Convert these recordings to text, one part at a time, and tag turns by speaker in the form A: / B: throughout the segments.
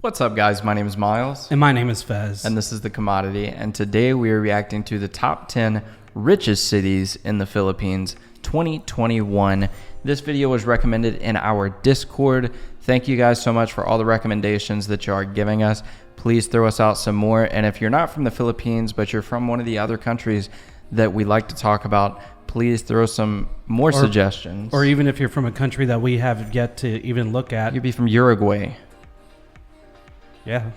A: What's up, guys? My name is Miles.
B: And my name is Fez.
A: And this is The Commodity. And today we are reacting to the top 10 richest cities in the Philippines 2021. This video was recommended in our Discord. Thank you guys so much for all the recommendations that you are giving us. Please throw us out some more. And if you're not from the Philippines, but you're from one of the other countries that we like to talk about, please throw some more suggestions.
B: Or even if you're from a country that we have yet to even look at.
A: You'd be from Uruguay.
B: Yeah.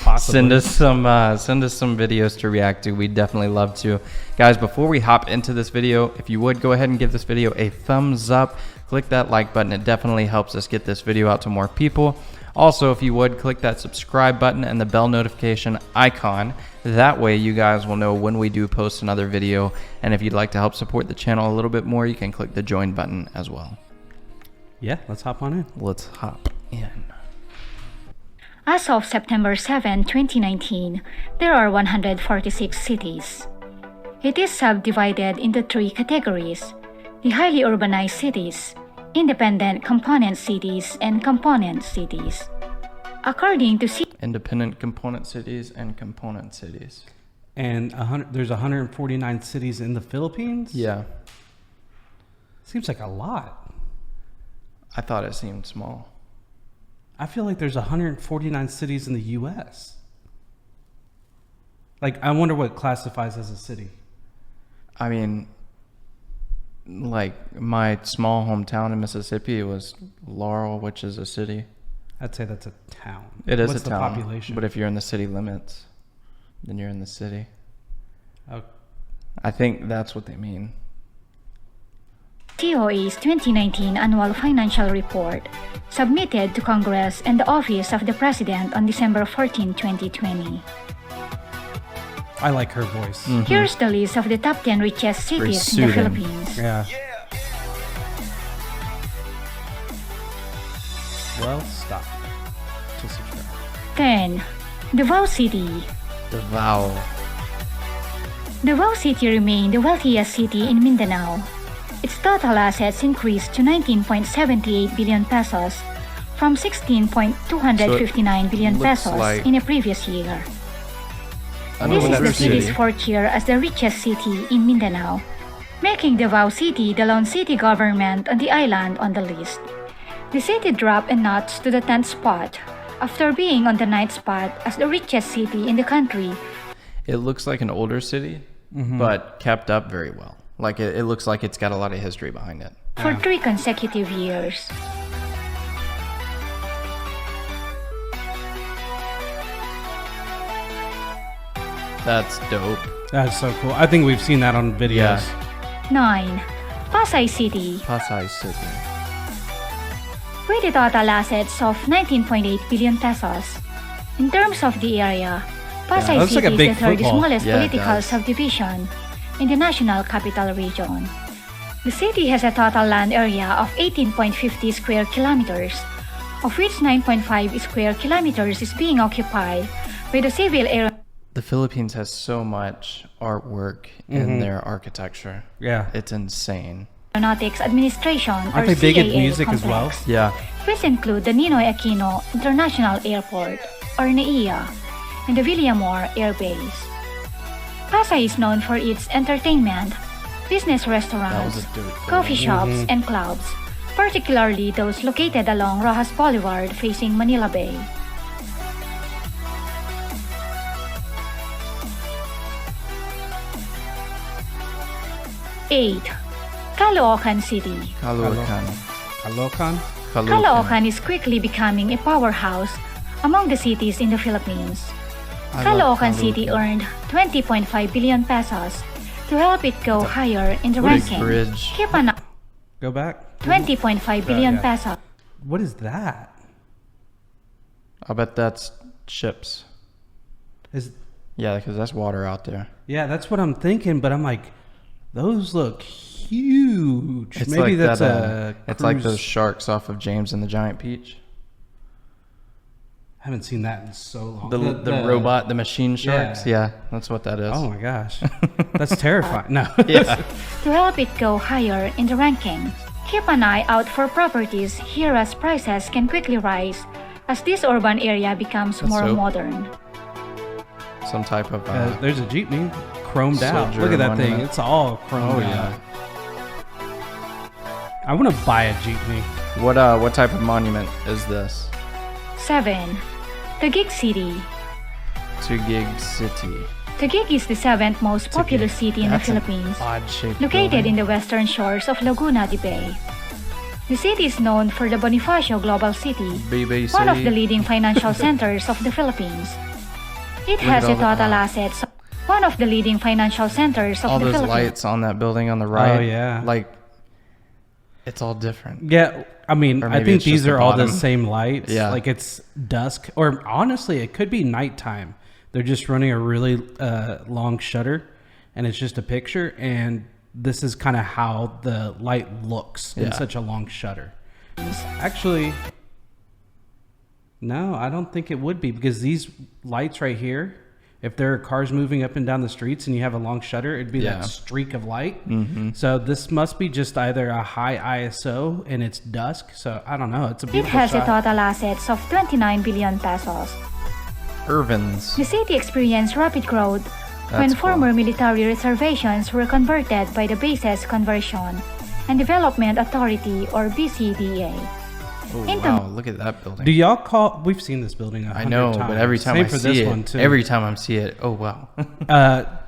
B: Possibly.
A: Send us some videos to react to. We'd definitely love to. Guys, before we hop into this video, if you would go ahead and give this video a thumbs up, click that like button. It definitely helps us get this video out to more people. Also, if you would click that subscribe button and the bell notification icon. That way you guys will know when we do post another video. And if you'd like to help support the channel a little bit more, you can click the join button as well.
B: Yeah, let's hop on in.
A: Let's hop in.
C: As of September 7, 2019, there are 146 cities. It is subdivided into three categories: the highly urbanized cities, independent component cities, and component cities. According to
A: Independent component cities and component cities.
B: And there's 149 cities in the Philippines?
A: Yeah.
B: Seems like a lot.
A: I thought it seemed small.
B: I feel like there's 149 cities in the U.S. Like, I wonder what classifies as a city.
A: I mean, like my small hometown in Mississippi was Laurel, which is a city.
B: I'd say that's a town.
A: It is
B: What's
A: a town.
B: the population?
A: But if you're in the city limits, then you're in the city.
B: Oh.
A: I think that's what they mean.
C: COA's 2019 Annual Financial Report, submitted to Congress and the Office of the President on December 14, 2020.
B: I like her voice.
A: Mm-hmm.
C: Here's the list of the top 10 richest cities in the Philippines.
B: Yeah. Well, stop. Just subscribe.
C: 10. Davao City.
A: Davao.
C: Davao City remained the wealthiest city in Mindanao. Its total assets increased to 19.78 billion pesos from 16.259 billion pesos in a previous year. This is the city's fourth year as the richest city in Mindanao, making Davao City the lone city government on the island on the list. The city dropped a notch to the 10th spot after being on the 9th spot as the richest city in the country.
A: It looks like an older city, but kept up very well. Like it looks like it's got a lot of history behind it.
C: For 3 consecutive years.
A: That's dope.
B: That's so cool. I think we've seen that on videos.
A: Yeah.
C: 9. Pasay City.
A: Pasay City.
C: With a total assets of 19.8 billion pesos. In terms of the area, Pasay
B: looks
C: City
B: like a
C: is
B: big
C: the third
B: football.
C: smallest
A: Yeah, it
C: political
A: does.
C: subdivision in the National Capital Region. The city has a total land area of 18.50 square kilometers, of which 9.5 square kilometers is being occupied by the civil
A: The Philippines has so much artwork in their architecture.
B: Yeah.
A: It's insane.
C: Aeronautics Administration, or
B: Aren't they big at
C: CAA
B: music as well?
C: complex,
A: Yeah.
C: which include the Ninoy Aquino International Airport, or NAIA, and the Villamor Air Base. Pasay is known for its entertainment, business restaurants,
A: That was a dope
C: coffee shops, and clubs, particularly those located along Rojas Boulevard facing Manila Bay. Eight. Caloocan City.
A: Caloocan.
B: Caloocan?
C: Caloocan is quickly becoming a powerhouse among the cities in the Philippines. Caloocan City earned 20.5 billion pesos to help it go higher in the
A: What a
C: ranking.
A: bridge.
C: Keep an eye.
B: Go back.
C: 20.5 billion
B: yeah.
C: pesos.
B: What is that?
A: I bet that's ships.
B: Is
A: Yeah, because that's water out there.
B: Yeah, that's what I'm thinking, but I'm like, those look huge.
A: It's
B: Maybe
A: like
B: that's
A: that,
B: a
A: it's like
B: cruise-
A: those sharks off of James and the Giant Peach.
B: I haven't seen that in so long.
A: The robot, the machine sharks. Yeah, that's what that is.
B: Oh my gosh. That's terrifying. No.
A: Yeah.
C: To help it go higher in the ranking, keep an eye out for properties here as prices can quickly rise as this urban area becomes
A: That's
C: more
A: dope.
C: modern.
A: Some type of.
B: There's a jeepney chromed out.
A: soldier
B: Look at that
A: monument.
B: thing. It's all chromed
A: Oh
B: out.
A: yeah.
B: I want to buy a jeepney.
A: What type of monument is this?
C: 7. Taguig City.
A: Taguig City.
C: Taguig is the 7th most popular city in the
A: That's an
C: Philippines,
A: odd-shaped
C: located
A: building.
C: in the western shores of Laguna de Bay. The city is known for the Bonifacio Global City,
A: BBC.
C: one of the leading financial centers of the Philippines. It
A: Look
C: has
A: at
C: a
A: all the-
C: total assets of one of the leading financial centers of
A: all
C: the
A: those
C: Philippines.
A: lights on that building on the right.
B: Oh, yeah.
A: Like, it's all different.
B: Yeah, I mean,
A: Or
B: I
A: maybe
B: think
A: it's just
B: these
A: the
B: are all the
A: bottom.
B: same lights.
A: Yeah.
B: Like it's dusk, or honestly, it could be nighttime. They're just running a really long shutter, and it's just a picture. And this is kind of how the light looks in
A: Yeah.
B: such a long shutter. Actually, no, I don't think it would be, because these lights right here, if there are cars moving up and down the streets and you have a long shutter, it'd be
A: Yeah.
B: that streak of light.
A: Mm-hmm.
B: So this must be just either a high ISO and it's dusk. So I don't know. It's a
C: It
B: beautiful
C: has a
B: shot.
C: total assets of 29 billion pesos.
A: Irvins.
C: The city experienced rapid growth when
A: That's cool.
C: former military reservations were converted by the Bases Conversion and Development Authority, or BCDA.
A: Oh,
C: Into-
A: wow, look at that building.
B: Do y'all call? We've seen this building.
A: I know,
B: times.
A: but every time
B: Same
A: I
B: for
A: see
B: this
A: it,
B: one too.
A: every time I see it, oh wow.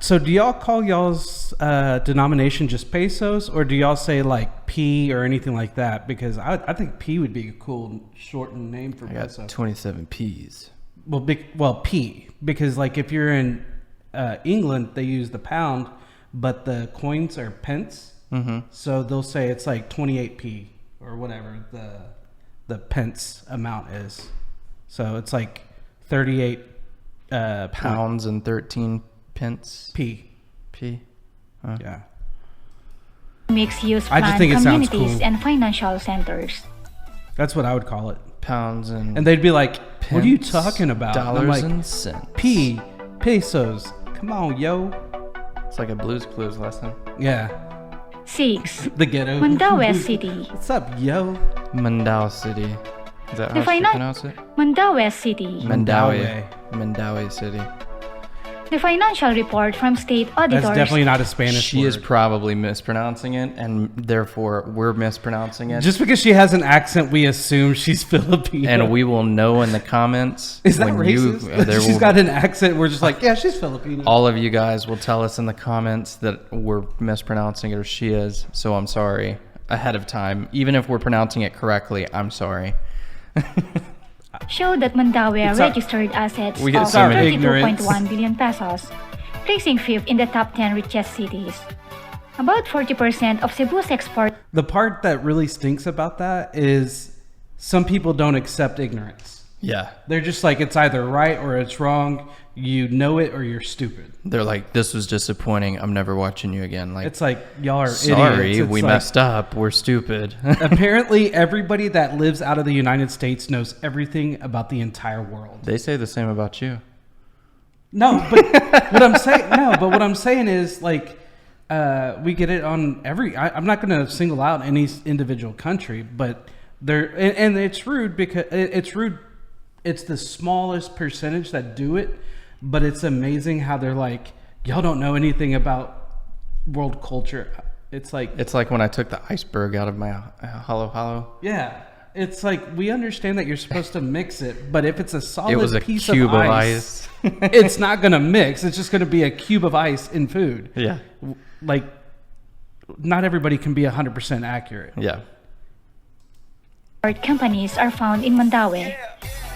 B: So do y'all call y'all's denomination just pesos, or do y'all say like P or anything like that? Because I think P would be a cool shortened name for
A: I got
B: peso.
A: 27 P's.
B: Well, P, because like if you're in England, they use the pound, but the coins are pence.
A: Mm-hmm.
B: So they'll say it's like 28p or whatever the pence amount is. So it's like 38
A: Pounds and 13 pence.
B: P.
A: P.
B: Yeah.
C: Mixed-use
B: I just
C: planned
B: think it sounds
C: communities
B: cool.
C: and financial centers.
B: That's what I would call it.
A: Pounds and.
B: And they'd be like, "What are you
A: pence,
B: talking about?" And
A: Dollars
B: I'm like,
A: and cents.
B: P, pesos. Come on, yo.
A: It's like a Blue's Clues lesson.
B: Yeah.
C: 6.
B: The ghetto.
C: Mandaue City.
B: What's up, yo?
A: Mandaue City. Is that
C: The
A: how you
C: finan-
A: pronounce it?
C: Mandaue City.
A: Mandaue. Mandaue City.
C: The financial report from state auditors.
B: That's definitely not a Spanish
A: She
B: word.
A: is probably mispronouncing it, and therefore we're mispronouncing it.
B: Just because she has an accent, we assume she's Filipino.
A: and we will know in the comments.
B: Is that
A: when
B: racist?
A: there
B: She's
A: will-
B: got an accent. We're just like, yeah, she's Filipino.
A: all of you guys will tell us in the comments that we're mispronouncing it, or she is. So I'm sorry ahead of time. Even if we're pronouncing it correctly, I'm sorry.
C: Show that Mandaue
B: It's our-
C: registered assets
A: We get
C: of
A: so many-
C: 32.1 billion pesos, placing 5th in the top 10 richest cities. About 40% of Cebu's export
B: The part that really stinks about that is some people don't accept ignorance.
A: Yeah.
B: They're just like, it's either right or it's wrong. You know it or you're stupid.
A: They're like, this was disappointing. I'm never watching you again. Like,
B: It's like, y'all are
A: sorry,
B: idiots. It's
A: we
B: like-
A: messed up. We're stupid.
B: Apparently, everybody that lives out of the United States knows everything about the entire world.
A: They say the same about you.
B: No, but what I'm saying is like we get it on every. I'm not going to single out any individual country, but and it's rude because it's rude. It's the smallest percentage that do it, but it's amazing how they're like, y'all don't know anything about world culture. It's like
A: when I took the iceberg out of my hollow.
B: yeah. It's like, we understand that you're supposed to mix it, but if it's a solid
A: It was a
B: piece
A: cube
B: of ice, it's not going to mix. It's just going to be a cube of ice in food.
A: Yeah.
B: Like, not everybody can be 100% accurate.
A: Yeah.
C: companies are found in Mandaue.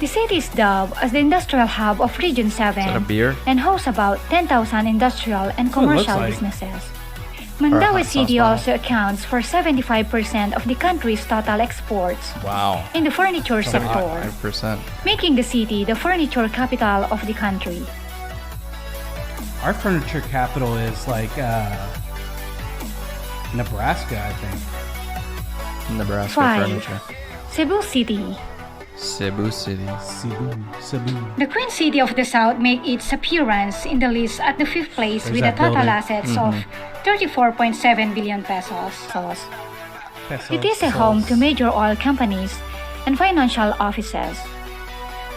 C: The city is dubbed as the industrial hub of Region 7
A: Is that a beer?
C: and hosts about 10,000 industrial and
B: That's what it looks
C: commercial
B: like.
C: businesses.
A: Or a
C: Mandaue
A: hot sauce
C: City
A: bottle.
C: also accounts for 75% of the country's total exports
A: Wow.
C: in the furniture sector,
A: 5%.
C: making the city the furniture capital of the country.
B: Our furniture capital is like Nebraska, I think.
A: Nebraska
C: 5.
A: furniture.
C: Cebu City.
A: Cebu City.
B: Cebu.
C: The Queen City of the South made its appearance in the list at the 5th place
B: There's
C: with a
B: that
C: total
B: building.
C: assets of 34.7 billion pesos. It is a home to major oil companies and financial offices.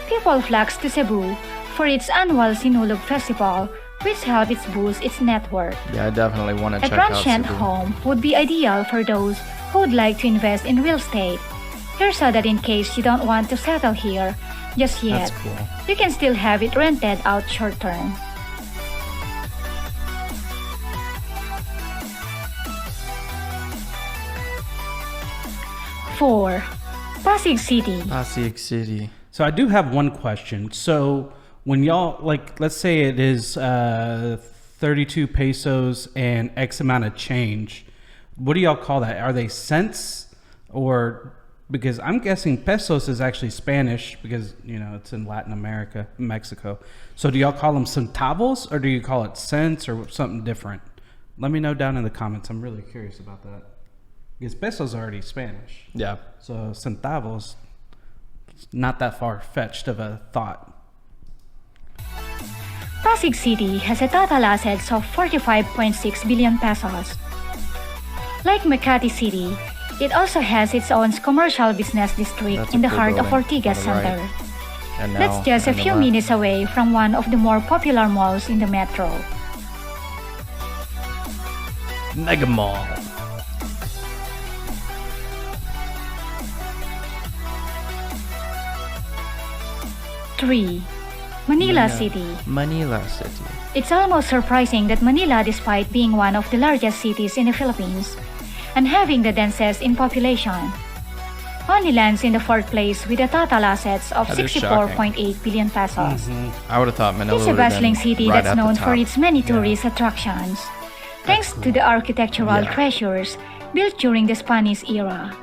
C: People flocks to Cebu for its annual Sinulog Festival, which helps boost its network.
A: Yeah, I definitely want to
C: A
A: check out
C: transient
A: Cebu.
C: home would be ideal for those who would like to invest in real estate. Here's so that in case you don't want to settle here just yet,
A: That's cool.
C: you can still have it rented out short term. Four, Pasig City.
A: Pasig City.
B: So I do have one question. So when y'all, like, let's say it is 32 pesos and X amount of change, what do y'all call that? Are they cents? Or, because I'm guessing pesos is actually Spanish because, you know, it's in Latin America, Mexico. So do y'all call them centavos or do you call it cents or something different? Let me know down in the comments. I'm really curious about that. Because pesos are already Spanish.
A: Yeah.
B: So centavos, not that far-fetched of a thought.
C: Pasig City has a total assets of 45.6 billion pesos. Like Makati City, it also has its own commercial business district
A: That's
C: in
A: a
C: the
A: cool
C: heart of
A: building
C: Ortigas
A: on the right.
C: Center.
A: And now
C: That's just a
A: on the
C: few
A: left.
C: minutes away from one of the more popular malls in the metro.
A: Mega Mall.
C: Three, Manila City.
A: Manila City.
C: It's almost surprising that Manila, despite being one of the largest cities in the Philippines and having the densest in population, only lands in the fourth place with a total assets of
A: That is
C: 64.8 billion pesos.
A: I would have thought Manila
C: It's a
A: would have
C: bustling
A: been
C: city
A: right
C: that's
A: at the
C: known for
A: top.
C: its many tourist attractions, thanks to the architectural
A: Yeah.
C: treasures built during the Spanish era.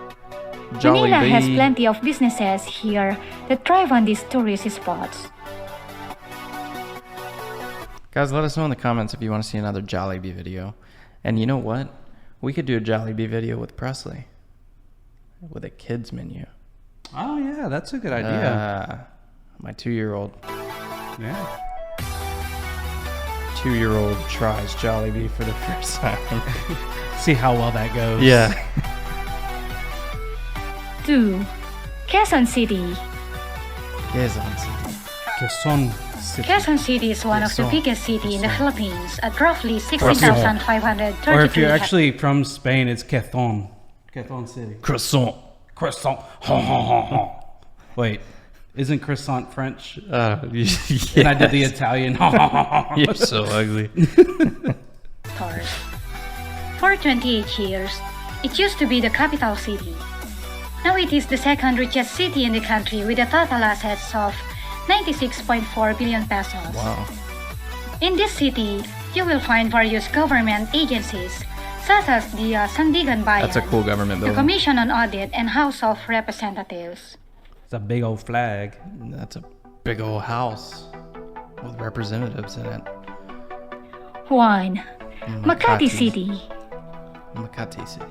C: Manila
A: Jollibee.
C: has plenty of businesses here that thrive on these tourist spots.
A: Guys, let us know in the comments if you want to see another Jollibee video. And you know what? We could do a Jollibee video with Presley. With a kids menu.
B: Oh yeah, that's a good idea.
A: My 2-year-old.
B: Yeah.
A: 2-year-old tries Jollibee for the first time.
B: See how well that goes.
A: Yeah.
C: 2. Quezon City.
A: Quezon City.
B: Quezon City.
C: Quezon City is one of the
B: Quezon.
C: biggest cities in the Philippines at roughly
B: Or
C: 60,533
B: if you're actually from Spain, it's Quezon. Quezon City.
A: Croissant.
B: Croissant. Wait, isn't croissant French?
A: Yes.
B: And I did the Italian.
A: You're so ugly.
C: hectares. For 28 years, it used to be the capital city. Now it is the second richest city in the country with a total assets of 96.4 billion pesos.
A: Wow.
C: In this city, you will find various government agencies such as the Sandigan Bayan,
A: That's a cool government
C: the
A: building.
C: Commission on Audit, and House of Representatives.
B: It's a big old flag.
A: That's a big old house with representatives in it.
C: 1. Makati City.
A: Makati City.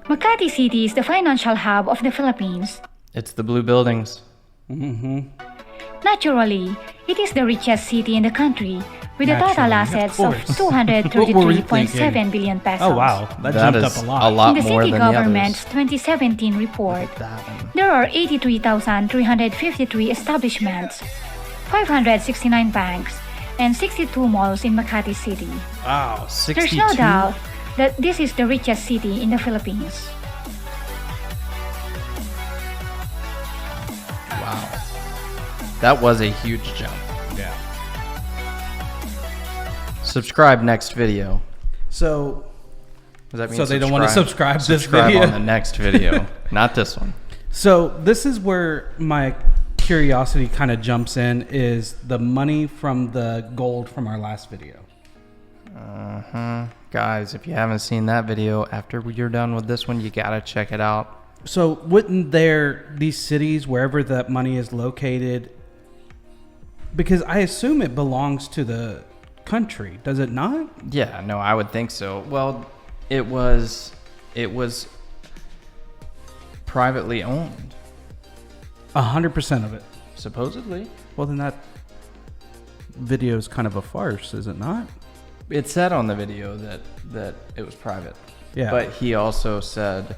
C: Makati City is the financial hub of the Philippines.
A: It's the blue buildings.
C: Naturally, it is the richest city in the country with a total
B: Naturally, of
C: assets of
B: course.
C: 233.7 billion pesos.
B: Oh wow, that
A: That
B: jumped
A: is
B: up a
A: a
B: lot.
A: lot
C: In the
A: more
C: city
A: than
C: government's
A: the
C: 2017 report,
A: others. That one.
C: there are 83,353 establishments, 569 banks, and 62 malls in Makati City.
A: Wow, 62.
C: There's no doubt that this is the richest city in the Philippines.
A: Wow. That was a huge jump.
B: Yeah.
A: Subscribe next video.
B: So
A: Does that mean
B: So they don't wanna subscribe this
A: Subscribe
B: video?
A: on the next video, not this one.
B: So this is where my curiosity kind of jumps in, is the money from the gold from our last video.
A: Guys, if you haven't seen that video, after you're done with this one, you gotta check it out.
B: So wouldn't these cities, wherever that money is located, because I assume it belongs to the country, does it not?
A: Yeah, no, I would think so. Well, it was privately owned,
B: 100% of it.
A: supposedly.
B: Well, then that video is kind of a farce, is it not?
A: It said on the video that it was private.
B: Yeah.
A: But he also said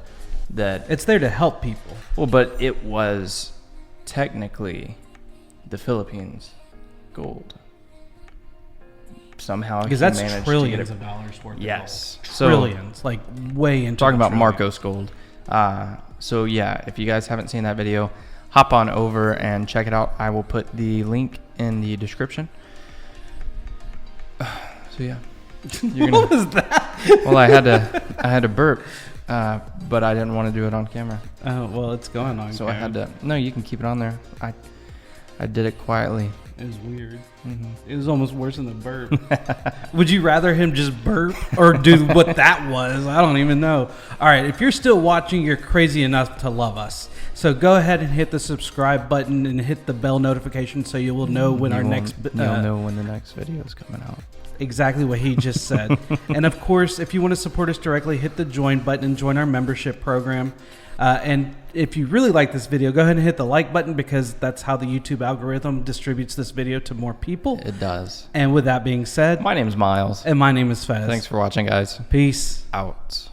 A: that
B: It's there to help people.
A: well, but it was technically the Philippines gold. Somehow
B: Because
A: he
B: that's
A: managed to get
B: trillions
A: it.
B: of dollars worth
A: Yes.
B: of gold.
A: So-
B: Trillions, like way into
A: Talking
B: the
A: about
B: trillion.
A: Marcos gold. So yeah, if you guys haven't seen that video, hop on over and check it out. I will put the link in the description. So yeah. You're
B: What
A: gonna,
B: was that?
A: well, I had to burp, but I didn't want to do it on camera.
B: Oh, well, it's going on.
A: So I had to. No, you can keep it on there. I did it quietly.
B: It was weird.
A: Mm-hmm.
B: It was almost worse than the burp. Would you rather him just burp or do what that was? I don't even know. All right, if you're still watching, you're crazy enough to love us. So go ahead and hit the subscribe button and hit the bell notification so you will know when our next.
A: You'll know when the next video is coming out.
B: Exactly what he just said. And of course, if you want to support us directly, hit the join button and join our membership program. And if you really like this video, go ahead and hit the like button because that's how the YouTube algorithm distributes this video to more people.
A: It does.
B: And with that being said,
A: My name's Miles.
B: and my name is Fez.
A: Thanks for watching, guys.
B: Peace.
A: Out.